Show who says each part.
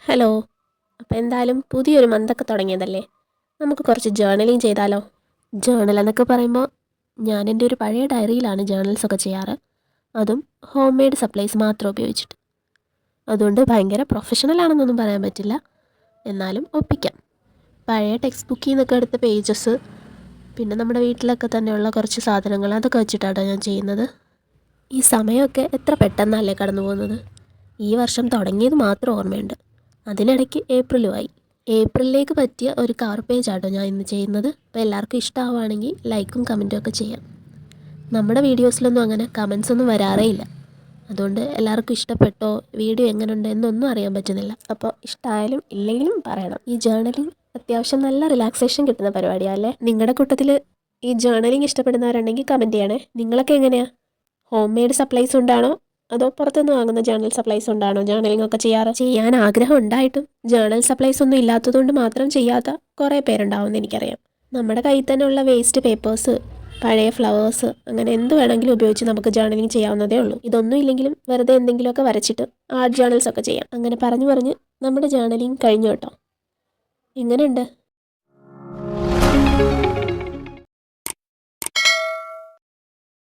Speaker 1: Hello. അപ്പോൾ എന്തായാലും പുതിയൊരു മന്തൊക്കെ തുടങ്ങിയതല്ലേ, നമുക്ക് കുറച്ച് ജേർണലിങ് ചെയ്താലോ? ജേർണൽ എന്നൊക്കെ പറയുമ്പോൾ ഞാൻ എൻ്റെ ഒരു പഴയ ഡയറിയിലാണ് ജേർണൽസൊക്കെ ചെയ്യാറ്. അതും ഹോം മെയ്ഡ് സപ്ലൈസ് മാത്രം ഉപയോഗിച്ചിട്ട്. അതുകൊണ്ട് ഭയങ്കര പ്രൊഫഷണൽ ആണെന്നൊന്നും പറയാൻ പറ്റില്ല, എന്നാലും ഒപ്പിക്കാം. പഴയ ടെക്സ്റ്റ് ബുക്കിൽ നിന്നൊക്കെ എടുത്ത പേജസ്, പിന്നെ നമ്മുടെ വീട്ടിലൊക്കെ തന്നെയുള്ള കുറച്ച് സാധനങ്ങൾ, അതൊക്കെ വെച്ചിട്ടാണ് ഞാൻ ചെയ്യുന്നത്. ഈ സമയമൊക്കെ എത്ര പെട്ടെന്നല്ലേ കടന്നു പോകുന്നത്. ഈ വർഷം തുടങ്ങിയത് മാത്രം ഓർമ്മയുണ്ട്. അതിനിടയ്ക്ക് ഏപ്രിലുമായി. ഏപ്രിലിലേക്ക് പറ്റിയ ഒരു കവർ പേജാട്ടോ ഞാൻ ഇന്ന് ചെയ്യുന്നത്. അപ്പോൾ എല്ലാവർക്കും ഇഷ്ടമാവുകയാണെങ്കിൽ ലൈക്കും കമൻറ്റും ഒക്കെ ചെയ്യാം. നമ്മുടെ വീഡിയോസിലൊന്നും അങ്ങനെ കമൻസ് ഒന്നും വരാറേ ഇല്ല. അതുകൊണ്ട് എല്ലാവർക്കും ഇഷ്ടപ്പെട്ടോ, വീഡിയോ എങ്ങനെയുണ്ട് എന്നൊന്നും അറിയാൻ പറ്റുന്നില്ല. അപ്പോൾ ഇഷ്ടമായാലും ഇല്ലെങ്കിലും പറയണം. ഈ ജേർണലിങ് അത്യാവശ്യം നല്ല റിലാക്സേഷൻ കിട്ടുന്ന പരിപാടിയല്ലേ. നിങ്ങളുടെ കൂട്ടത്തിൽ ഈ ജേർണലിങ് ഇഷ്ടപ്പെടുന്നവരുണ്ടെങ്കിൽ കമൻറ്റ് ചെയ്യണേ. നിങ്ങളൊക്കെ എങ്ങനെയാണ്? ഹോം മെയ്ഡ് സപ്ലൈസ് കൊണ്ടാണോ അതോ പുറത്തുനിന്ന് വാങ്ങുന്ന ജേർണൽ സപ്ലൈസ് കൊണ്ടാണോ ജേർണലിംഗ് ഒക്കെ ചെയ്യാൻ ആഗ്രഹം ഉണ്ടായിട്ടും ജേർണൽ സപ്ലൈസ് ഒന്നും ഇല്ലാത്തതുകൊണ്ട് മാത്രം ചെയ്യാത്ത കുറേ പേരുണ്ടാവുമെന്ന് എനിക്കറിയാം. നമ്മുടെ കയ്യിൽ തന്നെ ഉള്ള വേസ്റ്റ് പേപ്പേഴ്സ്, പഴയ ഫ്ലവേഴ്സ്, അങ്ങനെ എന്ത് വേണമെങ്കിലും ഉപയോഗിച്ച് നമുക്ക് ജേർണലിംഗ് ചെയ്യാവുന്നതേ ഉള്ളൂ. ഇതൊന്നും ഇല്ലെങ്കിലും വെറുതെ എന്തെങ്കിലുമൊക്കെ വരച്ചിട്ട് ആർട്ട് ജേർണൽസ് ഒക്കെ ചെയ്യാം. അങ്ങനെ പറഞ്ഞു പറഞ്ഞ് നമ്മുടെ ജേർണലിംഗ് കഴിഞ്ഞു കേട്ടോ. എങ്ങനെയുണ്ട്?